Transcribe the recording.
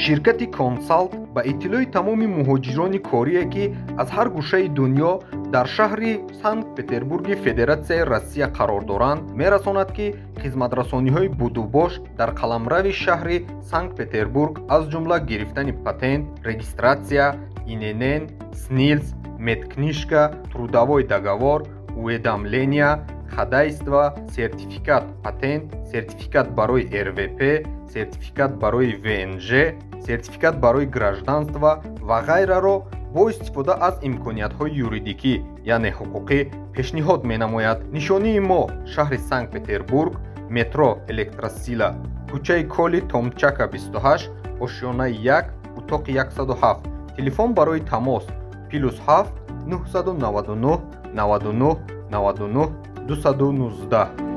ширкати консалт ба иттилои тамоми муҳоҷирони корие ки аз ҳар гӯшаи дунё дар шаҳри Санкт-Петербурги Федератсияи Россия қарор доранд, мерасонад ки хизматрасониҳои будубош дар қаламрави шаҳри Санкт-Петербург аз ҷумла гирифтани патент, регистратсия, ИНН, СНИЛС, медкнижка, трудовой договор, уведомления, ходайство, сертификат патент, сертификат барои РВП, сертификат барои ВНЖ, сертификат барои гражданство ва ғайраро бо истифода аз имкониятҳои юридикӣ яъне ҳуқуқӣ пешниҳод менамояд. Нишонии мо шаҳри Санкт-Петербург, метро Электросила, кӯчаи Коли Томчака 28, ошёнаи 1, утоқи 107. Телефон барои тамос +7 999 99 99 219.